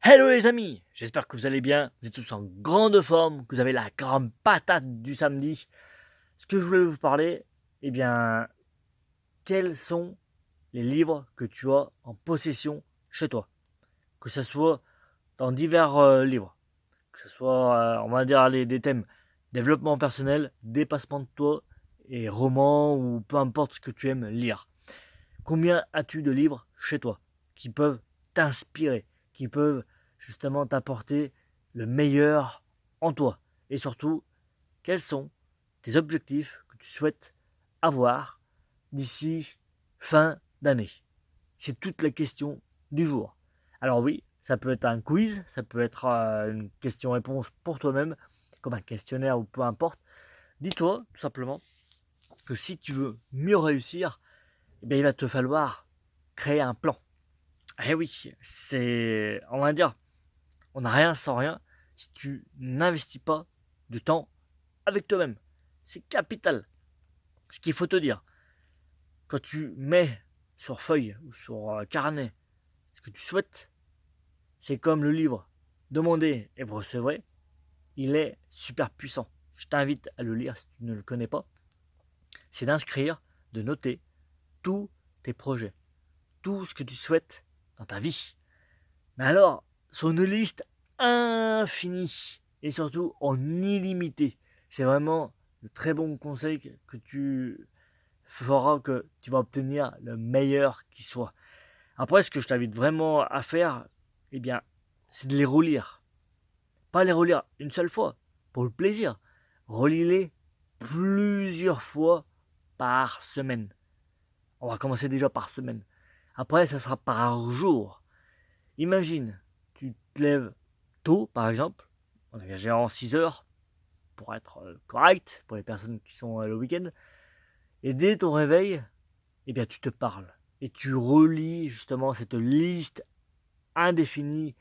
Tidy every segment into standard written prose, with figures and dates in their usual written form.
Hello les amis, j'espère que vous allez bien, vous êtes tous en grande forme, que vous avez la grande patate du samedi. Ce que je voulais vous parler, eh bien, quels sont les livres que tu as en possession chez toi? Que ce soit dans divers livres, que ce soit, on va dire, des thèmes développement personnel, dépassement de toi et romans ou peu importe ce que tu aimes lire. Combien as-tu de livres chez toi qui peuvent t'inspirer, qui peuvent justement t'apporter le meilleur en toi? Et surtout, quels sont tes objectifs que tu souhaites avoir d'ici fin d'année? C'est toute la question du jour. Alors oui, ça peut être un quiz, ça peut être une question-réponse pour toi-même, comme un questionnaire ou peu importe. Dis-toi tout simplement que si tu veux mieux réussir, eh bien, il va te falloir créer un plan. Eh oui, c'est, on va dire, on n'a rien sans rien si tu n'investis pas de temps avec toi-même. C'est capital. Ce qu'il faut te dire, quand tu mets sur feuille ou sur carnet ce que tu souhaites, c'est comme le livre Demandez et vous recevrez. Il est super puissant. Je t'invite à le lire si tu ne le connais pas. C'est d'inscrire, de noter tous tes projets, tout ce que tu souhaites dans ta vie. Mais alors, sur une liste infinie et surtout en illimité. C'est vraiment de très bons conseils que tu feras que tu vas obtenir le meilleur qui soit. Après, ce que je t'invite vraiment à faire, eh bien, c'est de les relire. Pas les relire une seule fois, pour le plaisir. Relis-les plusieurs fois par semaine. On va commencer déjà par semaine. Après, ça sera par jour. Imagine, tu te lèves tôt, par exemple, en en 6 heures, pour être correct, pour les personnes qui sont le week-end, et dès ton réveil, eh bien, tu te parles. Et tu relis justement cette liste indéfinie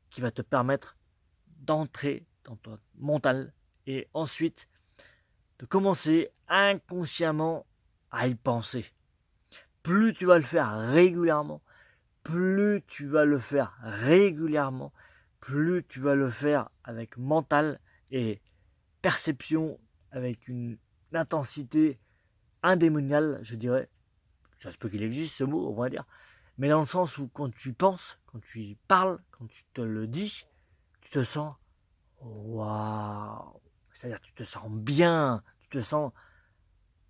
qui va te permettre d'entrer dans ton mental et ensuite de commencer inconsciemment à y penser. Plus tu vas le faire régulièrement, plus tu vas le faire régulièrement, plus tu vas le faire avec mental et perception, avec une intensité indémoniale, je dirais. Ça se peut qu'il existe ce mot, on va dire. Mais dans le sens où quand tu penses, quand tu y parles, quand tu te le dis, tu te sens waouh. C'est-à-dire tu te sens bien, tu te sens,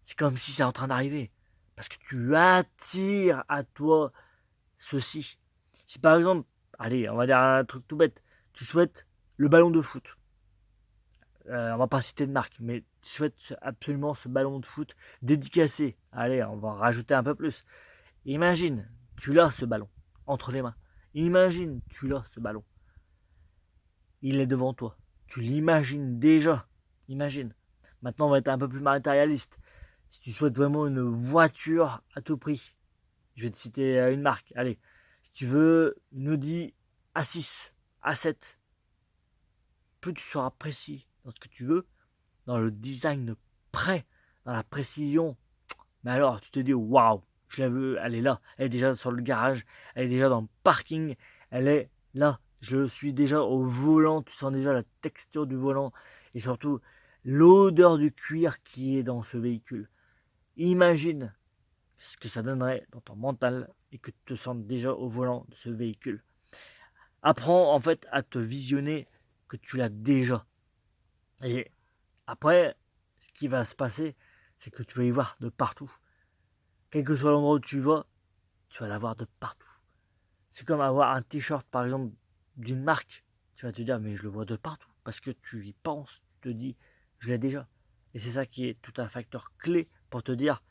c'est comme si c'est en train d'arriver. Parce que tu attires à toi ceci. Si par exemple, allez, on va dire un truc tout bête, tu souhaites le ballon de foot. On va pas citer de marque, mais tu souhaites absolument ce ballon de foot dédicacé. Allez, on va rajouter un peu plus. Imagine, tu l'as ce ballon entre les mains. Imagine, tu l'as ce ballon. Il est devant toi. Tu l'imagines déjà. Imagine. Maintenant, on va être un peu plus matérialiste. Si tu souhaites vraiment une voiture à tout prix, je vais te citer une marque. Allez, si tu veux une Audi A6, A7, plus tu seras précis dans ce que tu veux, dans le design prêt, dans la précision. Mais alors, tu te dis, waouh, je la veux, elle est là, elle est déjà sur le garage, elle est déjà dans le parking, elle est là. Je suis déjà au volant, tu sens déjà la texture du volant et surtout l'odeur du cuir qui est dans ce véhicule. Imagine ce que ça donnerait dans ton mental et que tu te sens déjà au volant de ce véhicule. Apprends en fait à te visionner que tu l'as déjà. Et après, ce qui va se passer, c'est que tu vas y voir de partout. Quel que soit l'endroit où tu vas l'avoir de partout. C'est comme avoir un t-shirt, par exemple, d'une marque. Tu vas te dire, mais je le vois de partout. Parce que tu y penses, tu te dis, je l'ai déjà. Et c'est ça qui est tout un facteur clé pour te dire,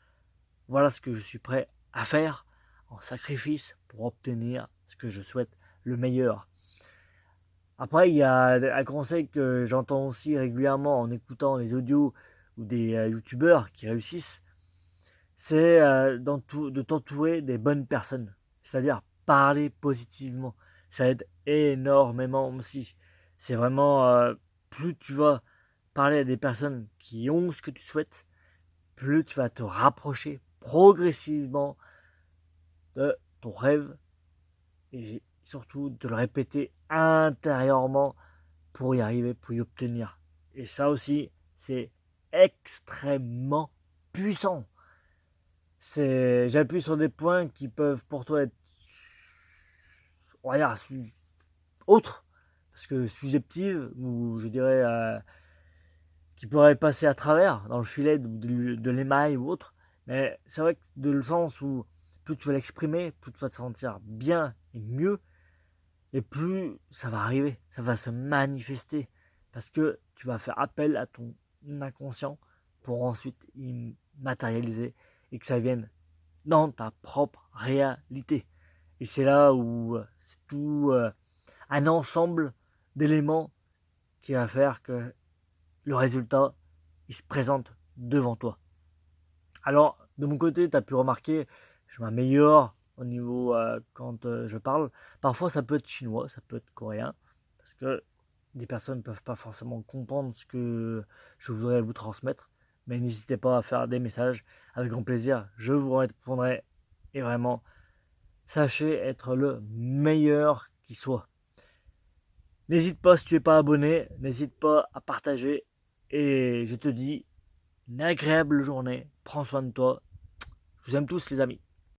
voilà ce que je suis prêt à faire en sacrifice pour obtenir ce que je souhaite le meilleur. Après, il y a un conseil que j'entends aussi régulièrement en écoutant les audios ou des youtubeurs qui réussissent, c'est de t'entourer des bonnes personnes. C'est-à-dire parler positivement. Ça aide énormément aussi. C'est vraiment, plus tu vas parler à des personnes qui ont ce que tu souhaites, plus tu vas te rapprocher progressivement de ton rêve. Et et surtout de le répéter intérieurement pour y arriver, pour y obtenir. Et ça aussi, c'est extrêmement puissant. J'appuie sur des points qui peuvent pour toi être, on va dire, autres, parce que subjectives, ou je dirais, qui pourraient passer à travers, dans le filet de l'émail ou autre. Mais c'est vrai que de le sens où plus tu vas l'exprimer, plus tu vas te sentir bien et mieux, et plus ça va arriver, ça va se manifester, parce que tu vas faire appel à ton inconscient pour ensuite y matérialiser et que ça vienne dans ta propre réalité. Et c'est là où c'est tout un ensemble d'éléments qui va faire que le résultat, il se présente devant toi. Alors, de mon côté, tu as pu remarquer, je m'améliore au niveau quand je parle. Parfois, ça peut être chinois, ça peut être coréen, parce que des personnes ne peuvent pas forcément comprendre ce que je voudrais vous transmettre. Mais n'hésitez pas à faire des messages, avec grand plaisir, je vous répondrai. Et vraiment, sachez être le meilleur qui soit. N'hésite pas, si tu n'es pas abonné, n'hésite pas à partager. Et je te dis, une agréable journée. Prends soin de toi. Je vous aime tous, les amis.